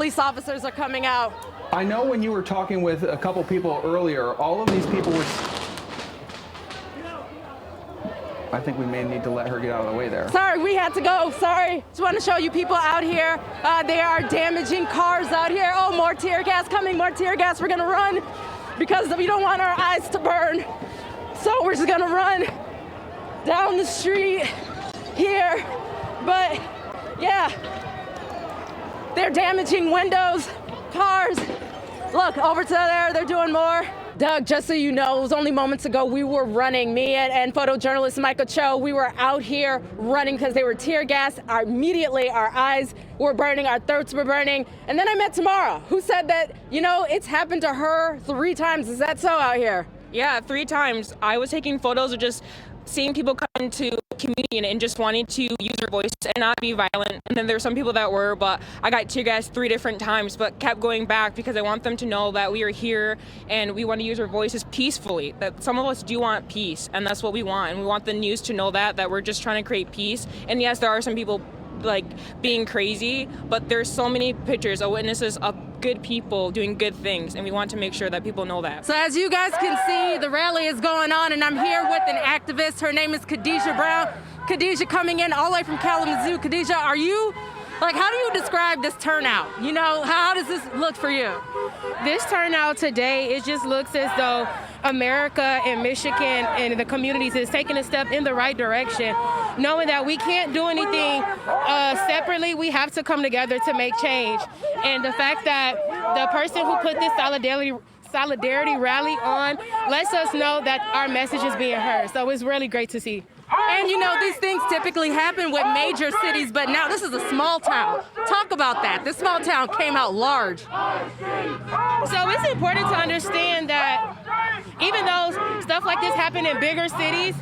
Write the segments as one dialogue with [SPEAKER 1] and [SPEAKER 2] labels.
[SPEAKER 1] police officers are coming out.
[SPEAKER 2] I know when you were talking with a couple people earlier, all of these people were... I think we may need to let her get out of the way there.
[SPEAKER 1] Sorry, we had to go. Sorry. Just want to show you people out here. They are damaging cars out here. Oh, more tear gas coming, more tear gas. We're going to run because we don't want our eyes to burn. So we're just going to run down the street here. But, yeah, they're damaging windows, cars. Look, over to there, they're doing more. Doug, just so you know, it was only moments ago we were running. Me and photojournalist Michael Cho, we were out here running because they were tear gas. Immediately, our eyes were burning, our throats were burning. And then I met Tamara, who said that, you know, it's happened to her 3 times. Is that so out here?
[SPEAKER 3] Yeah, 3 times. I was taking photos of just seeing people come into communion and just wanting to use their voice and not be violent. And then there's some people that were, but I got tear gas 3 different times, but kept going back because I want them to know that we are here and we want to use our voices peacefully, that some of us do want peace, and that's what we want. And we want the news to know that we're just trying to create peace. And yes, there are some people like being crazy, but there's so many pictures of witnesses of good people doing good things, and we want to make sure that people know that.
[SPEAKER 1] So as you guys can see, the rally is going on, and I'm here with an activist. Her name is Khadijah Brown. Khadijah coming in all the way from Kalamazoo. Khadijah, are you, like, how do you describe this turnout? You know, how does this look for you?
[SPEAKER 4] This turnout today, it just looks as though America and Michigan and the communities is taking a step in the right direction, knowing that we can't do anything separately. We have to come together to make change. And the fact that the person who put this solidarity rally on lets us know that our message is being heard. So it's really great to see.
[SPEAKER 1] And you know, these things typically happen with major cities, but now this is a small town. Talk about that. This small town came out large.
[SPEAKER 4] So it's important to understand that even though stuff like this happen in bigger cities,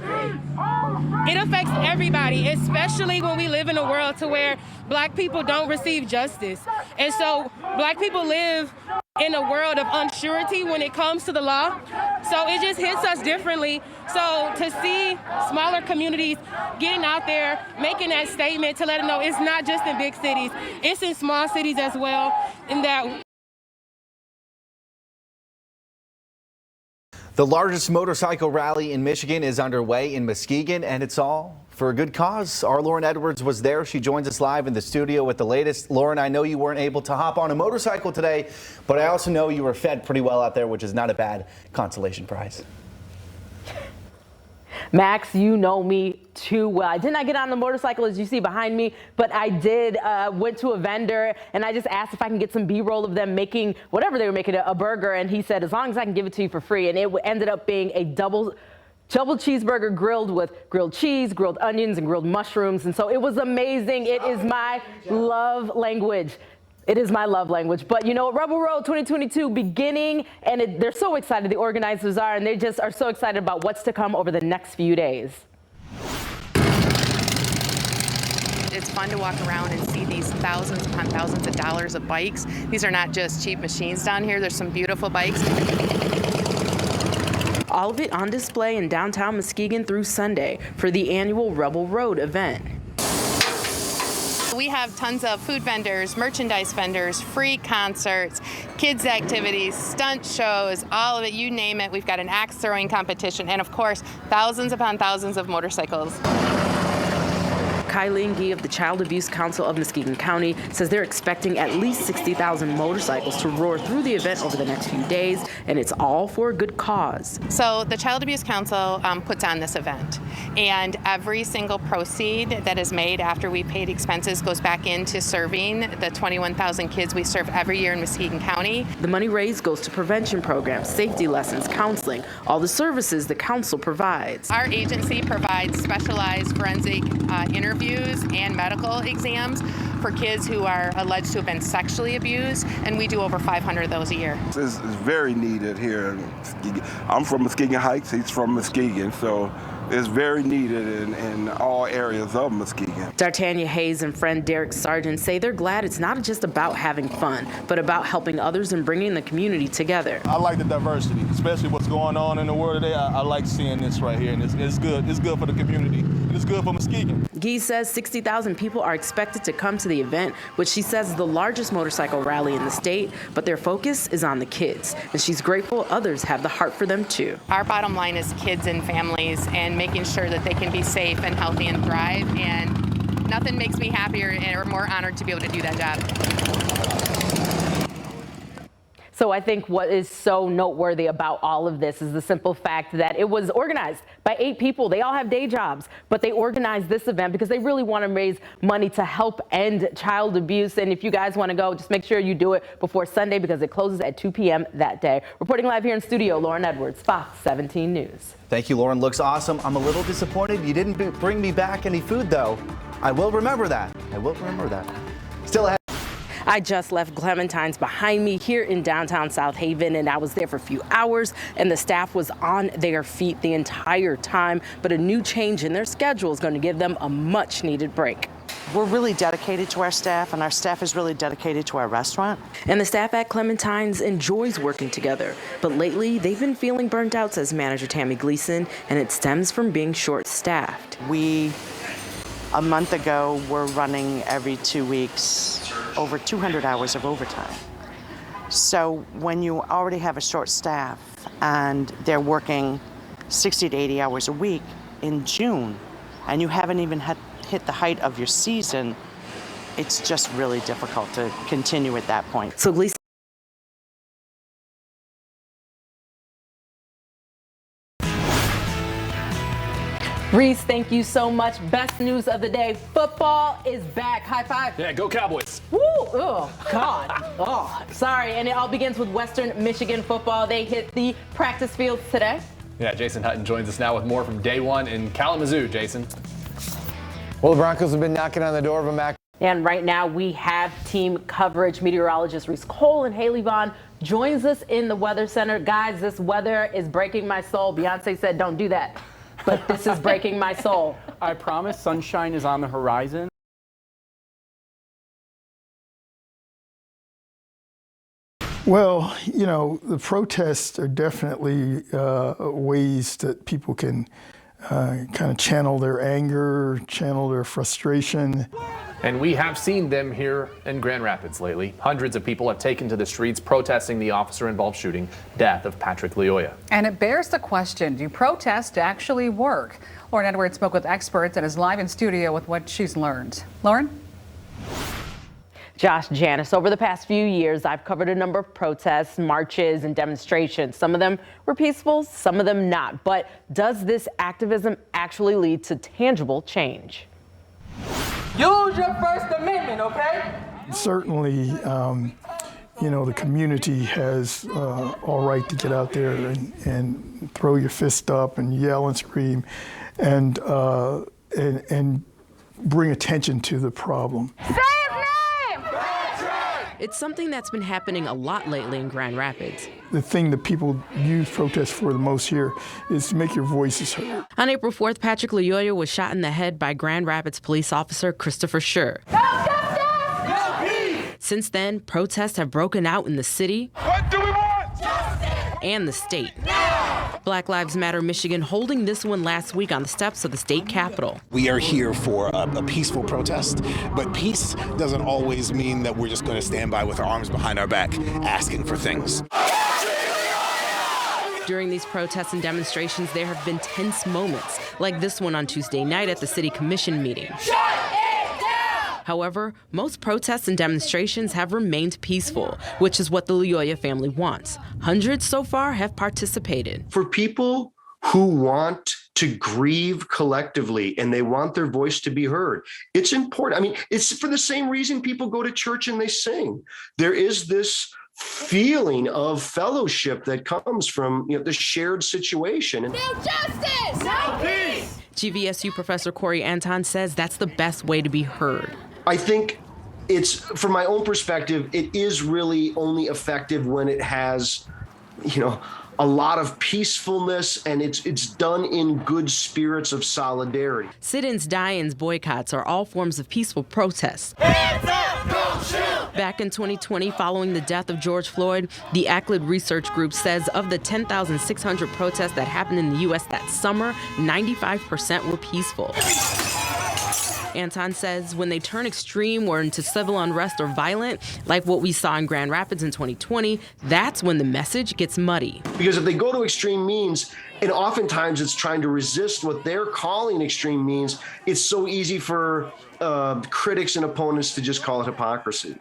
[SPEAKER 4] it affects everybody, especially when we live in a world to where Black people don't receive justice. And so Black people live in a world of unsurety when it comes to the law. So it just hits us differently. So to see smaller communities getting out there, making that statement to let them know it's not just in big cities, it's in small cities as well, and that
[SPEAKER 5] the largest motorcycle rally in Michigan is underway in Muskegon, and it's all for a good cause. Our Lauren Edwards was there. She joins us live in the studio with the latest. Lauren, I know you weren't able to hop on a motorcycle today, but I also know you were fed pretty well out there, which is not a bad consolation prize.
[SPEAKER 1] Max, you know me too well. I did not get on the motorcycle as you see behind me, but I did went to a vendor and I just asked if I can get some B-roll of them making whatever they were making, a burger, and he said as long as I can give it to you for free. And it ended up being a double cheeseburger grilled with grilled cheese, grilled onions, and grilled mushrooms. And so it was amazing. It is my love language. It is my love language. But you know, Rebel Road 2022 beginning, and they're so excited, the organizers are, and they just are so excited about what's to come over the next few days.
[SPEAKER 6] It's fun to walk around and see these thousands upon thousands of dollars of bikes. These are not just cheap machines down here. There's some beautiful bikes.
[SPEAKER 1] All of it on display in downtown Muskegon through Sunday for the annual Rebel Road event.
[SPEAKER 6] We have tons of food vendors, merchandise vendors, free concerts, kids activities, stunt shows, all of it, you name it. We've got an axe throwing competition, and of course, thousands upon thousands of motorcycles.
[SPEAKER 1] Kylie Ngee of the Child Abuse Council of Muskegon County says they're expecting at least 60,000 motorcycles to roar through the event over the next few days, and it's all for a good cause.
[SPEAKER 6] So the Child Abuse Council puts on this event, and every single proceed that is made after we paid expenses goes back into serving the 21,000 kids we serve every year in Muskegon County.
[SPEAKER 1] The money raised goes to prevention programs, safety lessons, counseling, all the services the council provides.
[SPEAKER 6] Our agency provides specialized forensic interviews and medical exams for kids who are alleged to have been sexually abused, and we do over 500 of those a year.
[SPEAKER 7] It's very needed here in Muskegon. I'm from Muskegon Heights, he's from Muskegon, so is very needed in all areas of Muskegon.
[SPEAKER 1] D'Artagnan Hayes and friend Derek Sargent say they're glad it's not just about having fun, but about helping others and bringing the community together.
[SPEAKER 8] I like the diversity, especially what's going on in the world today. I like seeing this right here, and it's good. It's good for the community, and it's good for Muskegon.
[SPEAKER 1] Gee says 60,000 people are expected to come to the event, which she says is the largest motorcycle rally in the state, but their focus is on the kids, and she's grateful others have the heart for them too.
[SPEAKER 6] Our bottom line is kids and families and making sure that they can be safe and healthy and thrive, and nothing makes me happier or more honored to be able to do that job.
[SPEAKER 1] So I think what is so noteworthy about all of this is the simple fact that it was organized by 8 people. They all have day jobs, but they organized this event because they really want to raise money to help end child abuse. And if you guys want to go, just make sure you do it before Sunday because it closes at 2 p.m. that day. Reporting live here in studio, Lauren Edwards, Fox 17 News.
[SPEAKER 5] Thank you, Lauren. Looks awesome. I'm a little disappointed you didn't bring me back any food, though. I will remember that. I will remember that. Still ahead.
[SPEAKER 1] I just left Clementine's behind me here in downtown South Haven, and I was there for a few hours, and the staff was on their feet the entire time. But a new change in their schedule is going to give them a much-needed break.
[SPEAKER 9] We're really dedicated to our staff, and our staff is really dedicated to our restaurant.
[SPEAKER 1] And the staff at Clementine's enjoys working together. But lately, they've been feeling burnt out, says manager Tammy Gleason, and it stems from being short-staffed.
[SPEAKER 9] A month ago, were running every 2 weeks over 200 hours of overtime. So when you already have a short staff and they're working 60 to 80 hours a week in June, and you haven't even hit the height of your season, it's just really difficult to continue at that point.
[SPEAKER 1] So Gleason. Reese, thank you so much. Best news of the day. Football is back. High five.
[SPEAKER 10] Yeah, go Cowboys.
[SPEAKER 1] Woo! Oh, God. Oh, sorry. And it all begins with Western Michigan football. They hit the practice fields today.
[SPEAKER 10] Yeah, Jason Hutton joins us now with more from day one in Kalamazoo. Jason.
[SPEAKER 11] Well, the Broncos have been knocking on the door of a MAC.
[SPEAKER 1] And right now we have team coverage. Meteorologist Reese Cole and Haley Vaughn joins us in the Weather Center. Guys, this weather is breaking my soul. Beyonce said, don't do that. But this is breaking my soul.
[SPEAKER 2] I promise sunshine is on the horizon.
[SPEAKER 12] Well, you know, the protests are definitely ways that people can kind of channel their anger, channel their frustration.
[SPEAKER 10] And we have seen them here in Grand Rapids lately. Hundreds of people have taken to the streets protesting the officer-involved shooting death of Patrick Lyoya.
[SPEAKER 13] And it bears the question, do protests actually work? Lauren Edwards spoke with experts and is live in studio with what she's learned. Lauren?
[SPEAKER 1] Josh Janis, over the past few years, I've covered a number of protests, marches, and demonstrations. Some of them were peaceful, some of them not. But does this activism actually lead to tangible change?
[SPEAKER 14] Use your First Amendment, okay?
[SPEAKER 12] Certainly, you know, the community has all right to get out there and throw your fist up and yell and scream and bring attention to the problem.
[SPEAKER 1] It's something that's been happening a lot lately in Grand Rapids.
[SPEAKER 12] The thing that people use protests for the most here is to make your voices heard.
[SPEAKER 1] On April 4th, Patrick Lyoya was shot in the head by Grand Rapids police officer Christopher Schur. Since then, protests have broken out in the city.
[SPEAKER 7] What do we want? Justice!
[SPEAKER 1] And the state. Black Lives Matter Michigan holding this one last week on the steps of the state capitol.
[SPEAKER 15] We are here for a peaceful protest, but peace doesn't always mean that we're just going to stand by with our arms behind our back asking for things.
[SPEAKER 1] During these protests and demonstrations, there have been tense moments, like this one on Tuesday night at the city commission meeting. However, most protests and demonstrations have remained peaceful, which is what the Lyoya family wants. Hundreds so far have participated.
[SPEAKER 16] For people who want to grieve collectively and they want their voice to be heard, it's important. I mean, it's for the same reason people go to church and they sing. There is this feeling of fellowship that comes from, you know, the shared situation.
[SPEAKER 17] No justice! No peace!
[SPEAKER 1] GVSU professor Corey Anton says that's the best way to be heard.
[SPEAKER 16] I think it's, from my own perspective, it is really only effective when it has, you know, a lot of peacefulness, and it's done in good spirits of solidarity.
[SPEAKER 18] Sit-ins, die-ins, boycotts are all forms of peaceful protest. Back in 2020, following the death of George Floyd, the ACLED research group says of the 10,600 protests that happened in the U.S. that summer, 95% were peaceful. Anton says when they turn extreme or into civil unrest or violent, like what we saw in Grand Rapids in 2020, that's when the message gets muddy.
[SPEAKER 16] Because if they go to extreme means, and oftentimes it's trying to resist what they're calling extreme means, it's so easy for critics and opponents to just call it hypocrisy.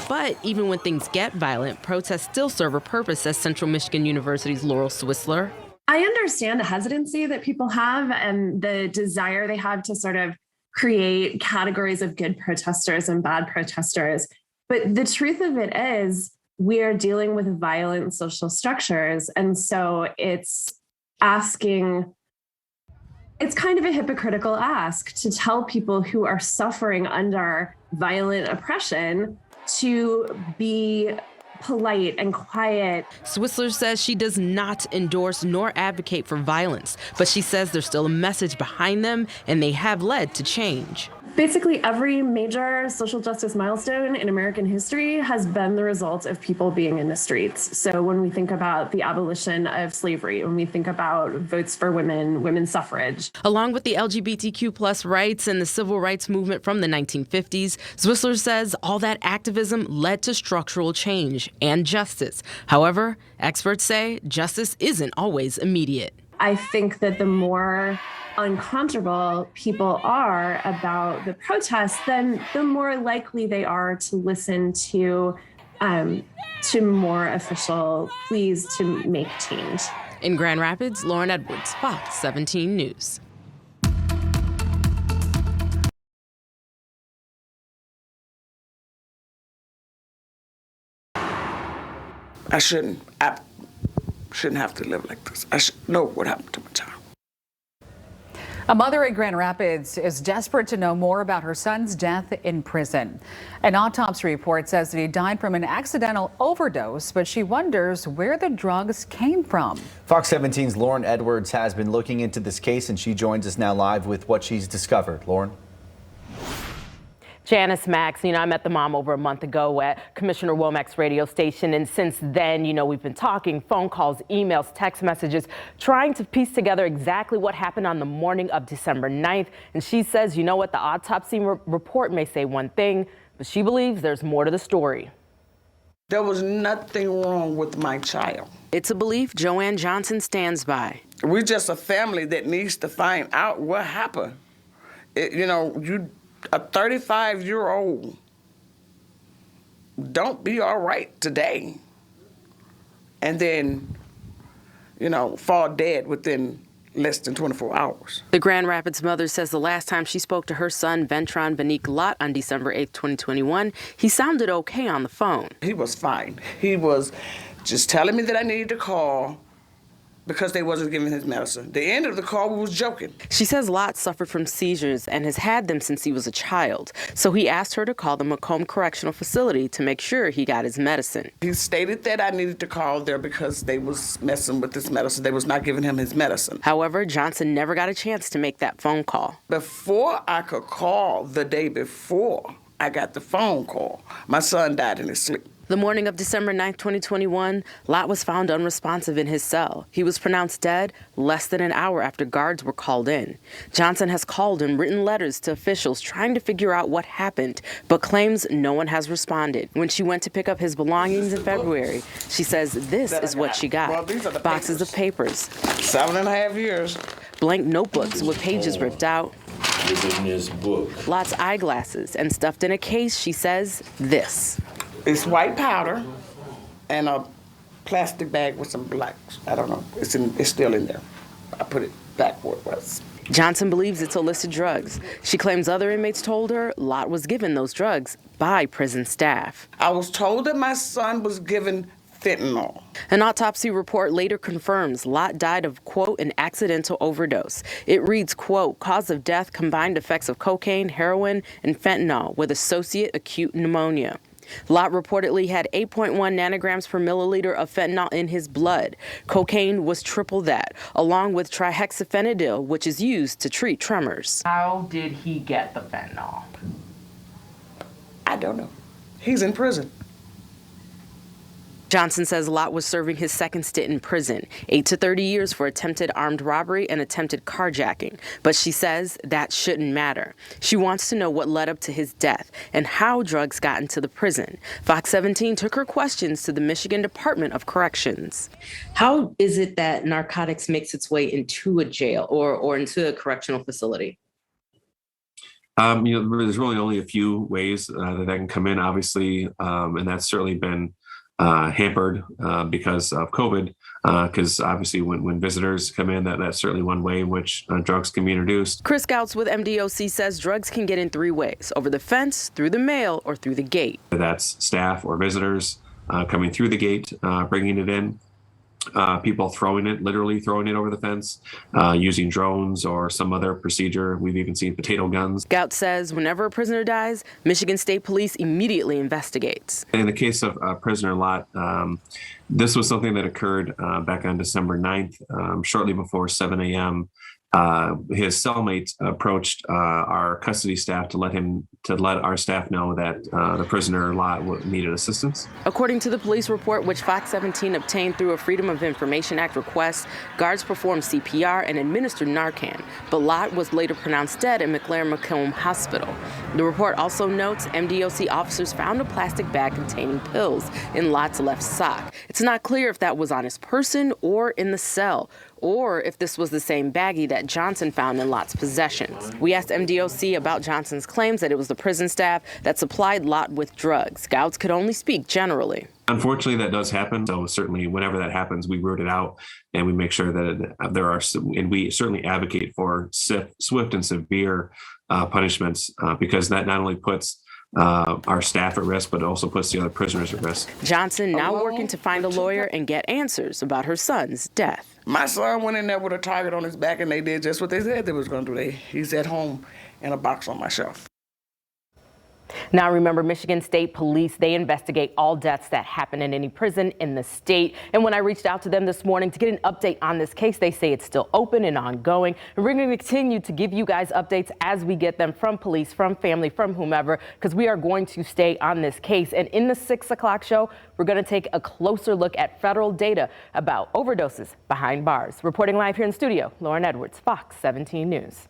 [SPEAKER 18] But even when things get violent, protests still serve a purpose, says Central Michigan University's Laurel Swissler.
[SPEAKER 19] I understand the hesitancy that people have and the desire they have to sort of create categories of good protesters and bad protesters. But the truth of it is we are dealing with violent social structures. And so it's kind of a hypocritical ask to tell people who are suffering under violent oppression to be polite and quiet.
[SPEAKER 18] Swissler says she does not endorse nor advocate for violence, but she says there's still a message behind them and they have led to change.
[SPEAKER 19] Basically, every major social justice milestone in American history has been the result of people being in the streets. So when we think about the abolition of slavery, when we think about votes for women, women's suffrage.
[SPEAKER 18] Along with the LGBTQ plus rights and the civil rights movement from the 1950s, Swissler says all that activism led to structural change and justice. However, experts say justice isn't always immediate.
[SPEAKER 19] I think that the more uncomfortable people are about the protests, then the more likely they are to listen to more official pleas to make change.
[SPEAKER 18] In Grand Rapids, Lauren Edwards, Fox 17 News.
[SPEAKER 20] I shouldn't have to live like this. I should know what happened to my child.
[SPEAKER 13] A mother in Grand Rapids is desperate to know more about her son's death in prison. An autopsy report says that he died from an accidental overdose, but she wonders where the drugs came from.
[SPEAKER 5] Fox 17's Lauren Edwards has been looking into this case, and she joins us now live with what she's discovered. Lauren.
[SPEAKER 21] Janice Max, I met the mom over a month ago at Commissioner Womack's radio station, and since then, we've been talking, phone calls, emails, text messages, trying to piece together exactly what happened on the morning of December 9th. And she says, the autopsy report may say one thing, but she believes there's more to the story.
[SPEAKER 20] There was nothing wrong with my child.
[SPEAKER 18] It's a belief Joanne Johnson stands by.
[SPEAKER 20] We're just a family that needs to find out what happened. A 35-year-old don't be all right today and then, fall dead within less than 24 hours.
[SPEAKER 18] The Grand Rapids mother says the last time she spoke to her son, Ventron Benique Lott, on December 8, 2021, he sounded okay on the phone.
[SPEAKER 20] He was fine. He was just telling me that I needed to call because they wasn't giving his medicine. The end of the call, we was joking.
[SPEAKER 18] She says Lott suffered from seizures and has had them since he was a child. So he asked her to call the Macomb Correctional Facility to make sure he got his medicine.
[SPEAKER 20] He stated that I needed to call there because they was messing with his medicine. They was not giving him his medicine.
[SPEAKER 18] However, Johnson never got a chance to make that phone call.
[SPEAKER 20] Before I could call the day before I got the phone call, my son died in his sleep.
[SPEAKER 18] The morning of December 9, 2021, Lott was found unresponsive in his cell. He was pronounced dead less than an hour after guards were called in. Johnson has called and written letters to officials trying to figure out what happened, but claims no one has responded. When she went to pick up his belongings in February, she says this is what she got.
[SPEAKER 20] Well, these are the
[SPEAKER 18] boxes of papers.
[SPEAKER 20] 7.5 years.
[SPEAKER 18] Blank notebooks with pages ripped out.
[SPEAKER 22] This book.
[SPEAKER 18] Lott's eyeglasses, and stuffed in a case, she says this.
[SPEAKER 20] It's white powder and a plastic bag with some blacks. I don't know. It's still in there. I put it back where it was.
[SPEAKER 18] Johnson believes it's illicit drugs. She claims other inmates told her Lott was given those drugs by prison staff.
[SPEAKER 20] I was told that my son was given fentanyl.
[SPEAKER 18] An autopsy report later confirms Lott died of, quote, an accidental overdose. It reads, quote, cause of death, combined effects of cocaine, heroin, and fentanyl with associate acute pneumonia. Lott reportedly had 8.1 nanograms per milliliter of fentanyl in his blood. Cocaine was triple that, along with trihexyphenidyl, which is used to treat tremors.
[SPEAKER 21] How did he get the fentanyl?
[SPEAKER 20] I don't know. He's in prison.
[SPEAKER 18] Johnson says Lott was serving his second stint in prison, 8 to 30 years for attempted armed robbery and attempted carjacking. But she says that shouldn't matter. She wants to know what led up to his death and how drugs got into the prison. Fox 17 took her questions to the Michigan Department of Corrections.
[SPEAKER 3] How is it that narcotics makes its way into a jail or into a correctional facility?
[SPEAKER 4] There's really only a few ways that can come in, obviously, and that's certainly been hampered because of COVID, because obviously when visitors come in, that's certainly one way in which drugs can be introduced.
[SPEAKER 18] Chris Gouts with MDOC says drugs can get in 3 ways: over the fence, through the mail, or through the gate.
[SPEAKER 4] That's staff or visitors coming through the gate, bringing it in. People literally throwing it over the fence, using drones or some other procedure. We've even seen potato guns.
[SPEAKER 18] Gouts says whenever a prisoner dies, Michigan State Police immediately investigates.
[SPEAKER 4] In the case of prisoner Lott, this was something that occurred back on December 9th, shortly before 7 a.m. His cellmate approached our custody staff to let our staff know that the prisoner Lott needed assistance.
[SPEAKER 18] According to the police report, which Fox 17 obtained through a Freedom of Information Act request, guards performed CPR and administered Narcan, but Lott was later pronounced dead at McLaren-Macomb Hospital. The report also notes MDOC officers found a plastic bag containing pills in Lott's left sock. It's not clear if that was on his person or in the cell, or if this was the same baggie that Johnson found in Lott's possessions. We asked MDOC about Johnson's claims that it was the prison staff that supplied Lott with drugs. Gouts could only speak generally.
[SPEAKER 4] Unfortunately, that does happen. So certainly whenever that happens, we root it out and we make sure that and we certainly advocate for swift and severe punishments because that not only puts our staff at risk, but also puts the other prisoners at risk.
[SPEAKER 18] Johnson now working to find a lawyer and get answers about her son's death.
[SPEAKER 20] My son went in there with a target on his back, and they did just what they said they was going to do. He's at home in a box on my shelf.
[SPEAKER 21] Now remember, Michigan State Police, they investigate all deaths that happen in any prison in the state. And when I reached out to them this morning to get an update on this case, they say it's still open and ongoing. And we're going to continue to give you guys updates as we get them from police, from family, from whomever, because we are going to stay on this case. And in the 6 o'clock show, we're going to take a closer look at federal data about overdoses behind bars. Reporting live here in studio, Lauren Edwards, Fox 17 News.